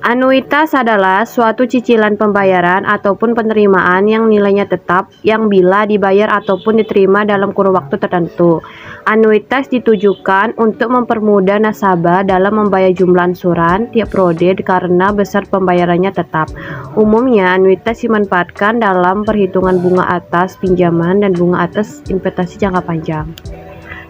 Anuitas adalah suatu cicilan pembayaran ataupun penerimaan yang nilainya tetap yang bila dibayar ataupun diterima dalam kurun waktu tertentu. Anuitas ditujukan untuk mempermudah nasabah dalam membayar jumlah ansuran tiap periode karena besar pembayarannya tetap. Umumnya, anuitas dimanfaatkan dalam perhitungan bunga atas pinjaman dan bunga atas investasi jangka panjang.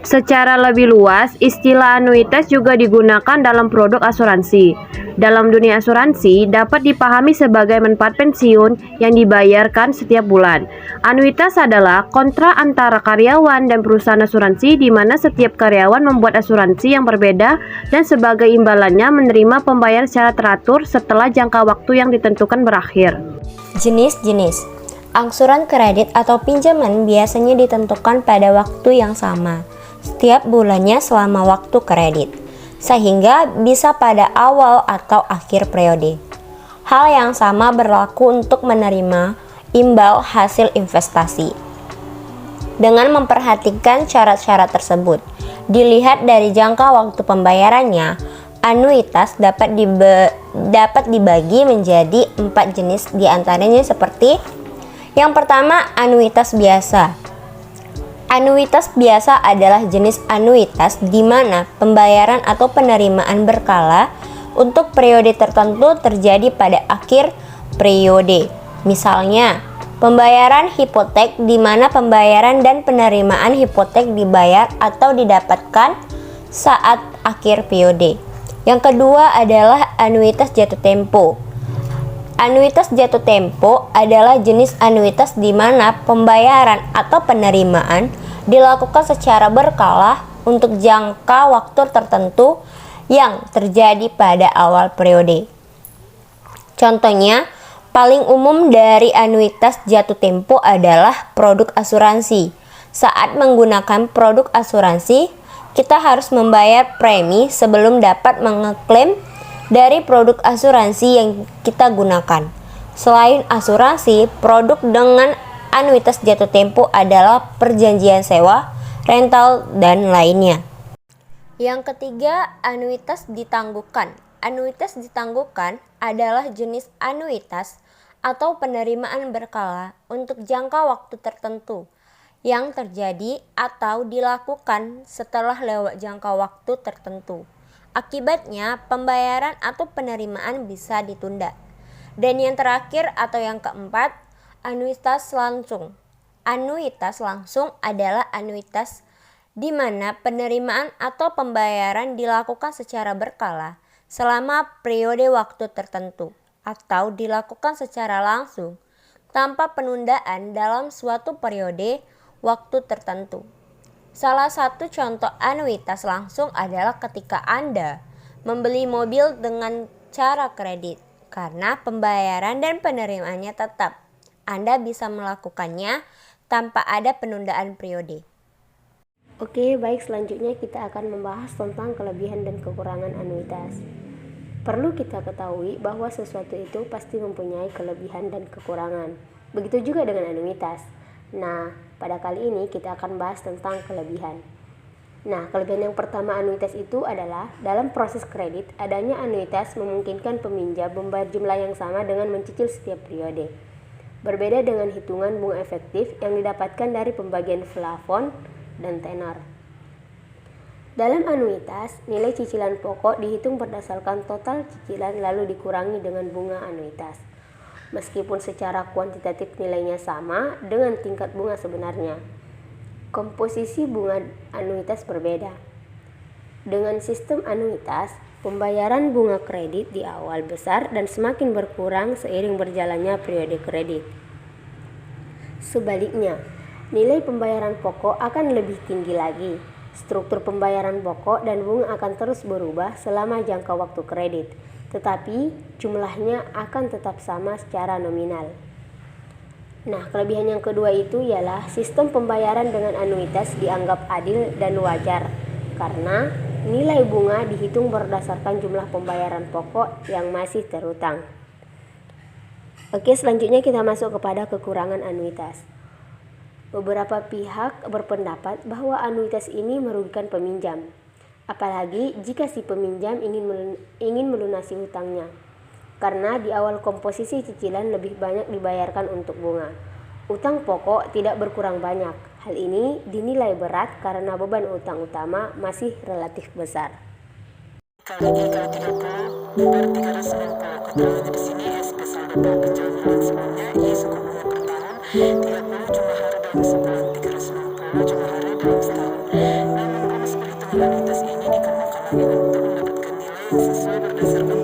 Secara lebih luas, istilah anuitas juga digunakan dalam produk asuransi. Dalam dunia asuransi, dapat dipahami sebagai manfaat pensiun yang dibayarkan setiap bulan. Anuitas adalah kontrak antara karyawan dan perusahaan asuransi di mana setiap karyawan membuat asuransi yang berbeda dan sebagai imbalannya menerima pembayaran secara teratur setelah jangka waktu yang ditentukan berakhir. Jenis-jenis angsuran kredit atau pinjaman biasanya ditentukan pada waktu yang sama setiap bulannya selama waktu kredit, sehingga bisa pada awal atau akhir periode. Hal yang sama berlaku untuk menerima imbal hasil investasi. Dengan memperhatikan syarat-syarat tersebut, dilihat dari jangka waktu pembayarannya, anuitas dapat dibagi menjadi 4 jenis, diantaranya seperti yang pertama, anuitas biasa. Anuitas biasa adalah jenis anuitas di mana pembayaran atau penerimaan berkala untuk periode tertentu terjadi pada akhir periode. Misalnya, pembayaran hipotek di mana pembayaran dan penerimaan hipotek dibayar atau didapatkan saat akhir periode. Yang kedua adalah anuitas jatuh tempo. Anuitas jatuh tempo adalah jenis anuitas di mana pembayaran atau penerimaan dilakukan secara berkala untuk jangka waktu tertentu yang terjadi pada awal periode. Contohnya, paling umum dari anuitas jatuh tempo adalah produk asuransi. Saat menggunakan produk asuransi, kita harus membayar premi sebelum dapat mengeklaim dari produk asuransi yang kita gunakan. Selain asuransi, produk dengan anuitas jatuh tempo adalah perjanjian sewa, rental, dan lainnya. Yang ketiga, anuitas ditangguhkan. Anuitas ditangguhkan adalah jenis anuitas atau penerimaan berkala untuk jangka waktu tertentu yang terjadi atau dilakukan setelah lewat jangka waktu tertentu. Akibatnya, pembayaran atau penerimaan bisa ditunda. Dan yang terakhir atau yang keempat, anuitas langsung. Anuitas langsung adalah anuitas di mana penerimaan atau pembayaran dilakukan secara berkala selama periode waktu tertentu atau dilakukan secara langsung tanpa penundaan dalam suatu periode waktu tertentu. Salah satu contoh anuitas langsung adalah ketika Anda membeli mobil dengan cara kredit, karena pembayaran dan penerimaannya tetap. Anda bisa melakukannya tanpa ada penundaan periode. Oke, baik, selanjutnya kita akan membahas tentang kelebihan dan kekurangan anuitas. Perlu kita ketahui bahwa sesuatu itu pasti mempunyai kelebihan dan kekurangan. Begitu juga dengan anuitas. Nah, pada kali ini kita akan bahas tentang kelebihan. Nah, kelebihan yang pertama anuitas itu adalah dalam proses kredit, adanya anuitas memungkinkan peminjam membayar jumlah yang sama dengan mencicil setiap periode. Berbeda dengan hitungan bunga efektif yang didapatkan dari pembagian plafon dan tenor. Dalam anuitas, nilai cicilan pokok dihitung berdasarkan total cicilan lalu dikurangi dengan bunga anuitas. Meskipun secara kuantitatif nilainya sama dengan tingkat bunga sebenarnya, komposisi bunga anuitas berbeda. Dengan sistem anuitas, pembayaran bunga kredit di awal besar dan semakin berkurang seiring berjalannya periode kredit. Sebaliknya, nilai pembayaran pokok akan lebih tinggi lagi. Struktur pembayaran pokok dan bunga akan terus berubah selama jangka waktu kredit, tetapi jumlahnya akan tetap sama secara nominal. Nah, kelebihan yang kedua itu ialah sistem pembayaran dengan anuitas dianggap adil dan wajar karena nilai bunga dihitung berdasarkan jumlah pembayaran pokok yang masih terutang. Oke, selanjutnya kita masuk kepada kekurangan anuitas. Beberapa pihak berpendapat bahwa anuitas ini merugikan peminjam, apalagi jika si peminjam ingin melunasi hutangnya. karena di awal komposisi cicilan lebih banyak dibayarkan untuk bunga. Utang pokok tidak berkurang banyak. Hal ini dinilai berat karena beban utang utama masih relatif besar. Kalau 30 berarti 390. Keterangannya di sini SP saldo dan penjualan sebelumnya I suku bunga per tahun 30 jumlah hari dalam sebulan 390 jumlah hari dalam setahun. Namun rumus perhitungan anuitas ini dikenakan lagi untuk mendapatkan nilai yang sesuai berdasarkan